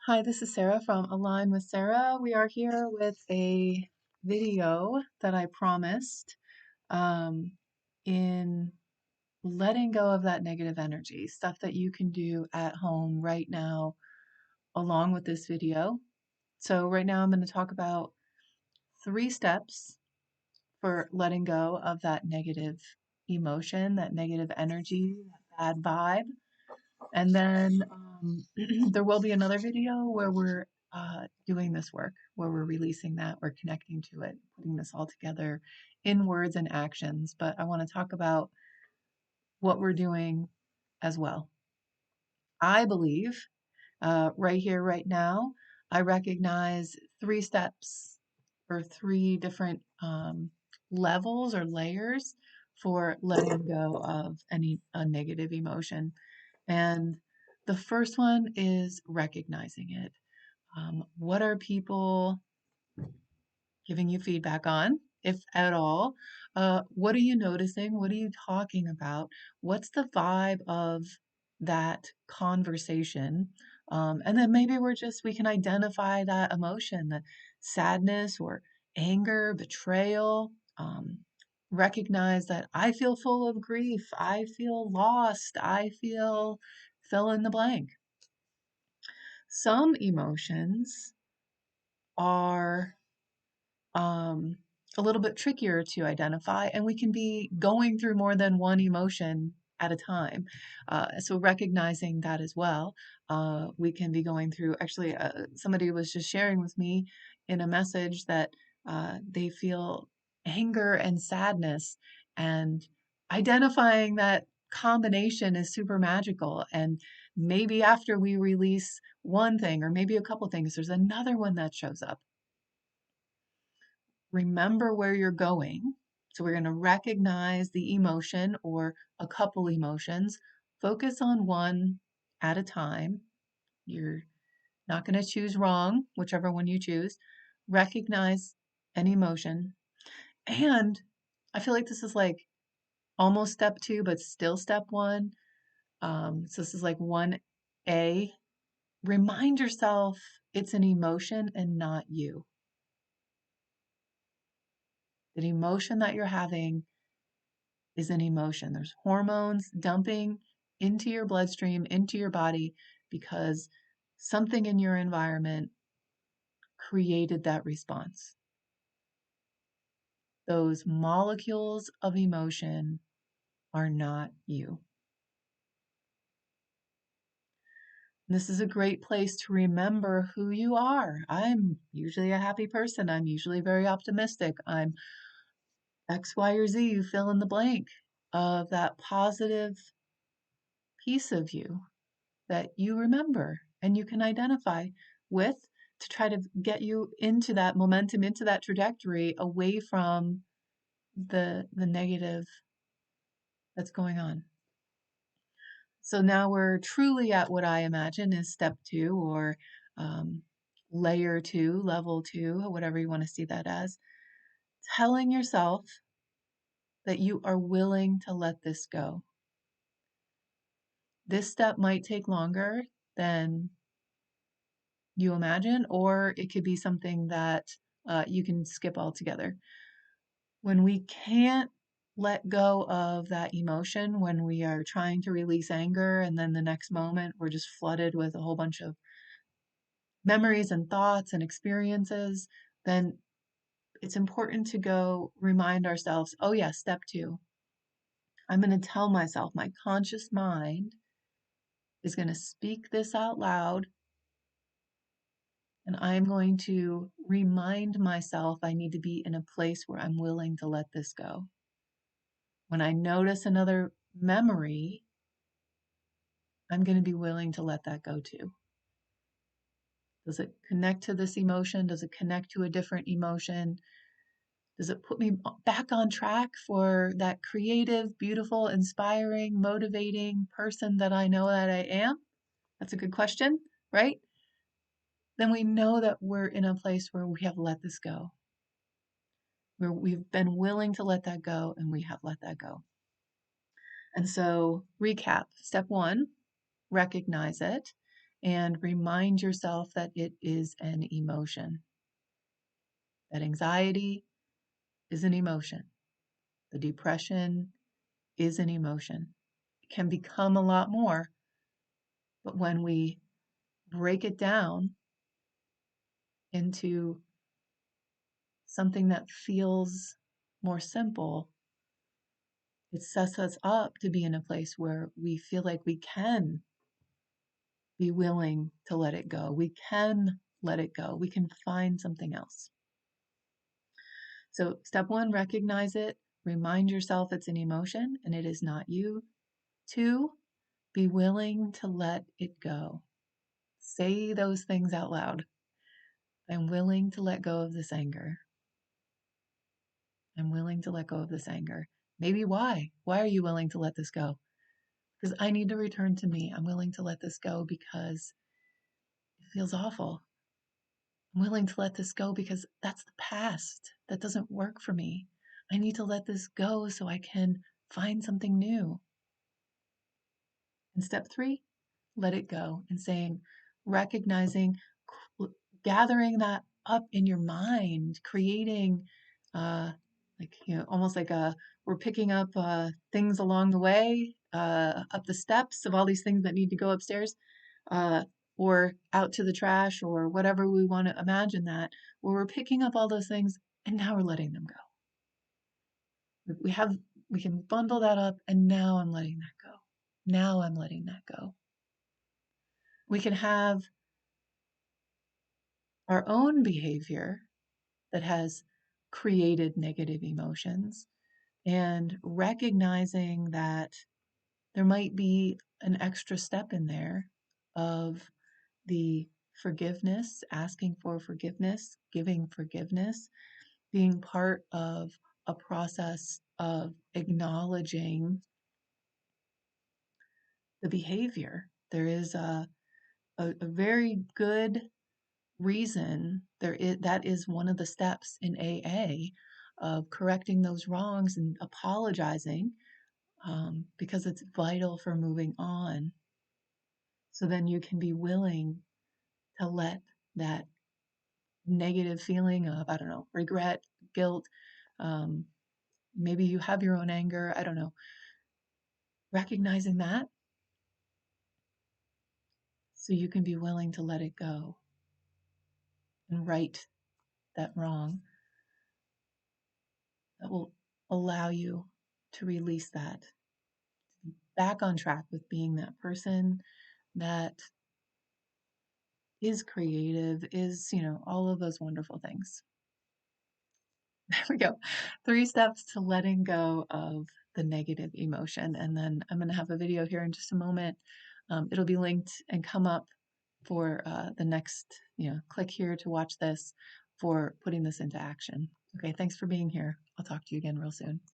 Hi, this is Sarah from Align with Sarah. We are here with a video that I promised um, in letting go of that negative energy, stuff that you can do at home right now along with this video. So right now I'm going to talk about 3 steps for letting go of that negative emotion, that negative energy, that bad vibe. And then there will be another video where we're doing this work, where we're releasing that, we're connecting to it, putting this all together in words and actions. But I want to talk about what we're doing as well. I believe right here, right now, I recognize 3 steps or 3 different levels or layers for letting go of any a negative emotion. And the first one is recognizing it. What are people giving you feedback on, if at all? What are you noticing? What are you talking about? What's the vibe of that conversation? And then maybe we can identify that emotion, the sadness or anger, betrayal. Recognize that I feel full of grief. I feel lost. I feel fill in the blank. Some emotions are um, a little bit trickier to identify, and we can be going through more than one emotion at a time. So recognizing that as well, we can be going through. Actually, somebody was just sharing with me in a message that they feel anger and sadness, and identifying that combination is super magical. And maybe after we release one thing, or maybe a couple things, there's another one that shows up. Remember where you're going. So we're going to recognize the emotion or a couple emotions. Focus on one at a time. You're not going to choose wrong, whichever one you choose. Recognize an emotion. And I feel like this is like almost step 2, but still step 1. So this is like 1A. Remind yourself it's an emotion and not you. The emotion that you're having is an emotion. There's hormones dumping into your bloodstream, into your body, because something in your environment created that response. Those molecules of emotion are not you. This is a great place to remember who you are. I'm usually a happy person. I'm usually very optimistic. I'm X, Y, or Z, you fill in the blank of that positive piece of you that you remember and you can identify with to try to get you into that momentum, into that trajectory away from the negative that's going on. So now we're truly at what I imagine is step 2 or um, layer 2, level 2, whatever you want to see that as. Telling yourself that you are willing to let this go. This step might take longer than you imagine, or it could be something that you can skip altogether. When we can't let go of that emotion, when we are trying to release anger, and then the next moment we're just flooded with a whole bunch of memories and thoughts and experiences, then it's important to go remind ourselves, oh, yeah, step 2. I'm going to tell myself, my conscious mind is going to speak this out loud. And I'm going to remind myself I need to be in a place where I'm willing to let this go. When I notice another memory, I'm going to be willing to let that go too. Does it connect to this emotion? Does it connect to a different emotion? Does it put me back on track for that creative, beautiful, inspiring, motivating person that I know that I am? That's a good question, right? Then we know that we're in a place where we have let this go, where we've been willing to let that go and we have let that go. And so, recap step 1, recognize it. and remind yourself that it is an emotion. That anxiety is an emotion. The depression is an emotion. It can become a lot more, but when we break it down into something that feels more simple, it sets us up to be in a place where we feel like we can be willing to let it go. We can let it go. We can find something else. So, step one, recognize it. Remind yourself it's an emotion and it is not you. Two, be willing to let it go. Say those things out loud. I'm willing to let go of this anger. I'm willing to let go of this anger. Maybe why? Why are you willing to let this go? Because I need to return to me. I'm willing to let this go because it feels awful. I'm willing to let this go because that's the past. That doesn't work for me. I need to let this go so I can find something new. And step three, let it go. And saying, recognizing, gathering that up in your mind, creating almost like we're picking up things along the way, up the steps of all these things that need to go upstairs, uh, or out to the trash, or whatever we want to imagine that, where we're picking up all those things and now we're letting them go. We can bundle that up, and now I'm letting that go. Now I'm letting that go. We can have our own behavior that has created negative emotions, and recognizing that there might be an extra step in there of the forgiveness, asking for forgiveness, giving forgiveness, being part of a process of acknowledging the behavior. There is a very good reason that is one of the steps in AA of correcting those wrongs and apologizing, because it's vital for moving on. So then you can be willing to let that negative feeling of, I don't know, regret, guilt, um, maybe you have your own anger, I don't know, recognizing that so you can be willing to let it go and right that wrong. That will allow you to release that, back on track with being that person that is creative, is, all of those wonderful things. There we go. 3 steps to letting go of the negative emotion. And then I'm going to have a video here in just a moment. It'll be linked and come up for the next, click here to watch this for putting this into action. Okay, thanks for being here. I'll talk to you again real soon.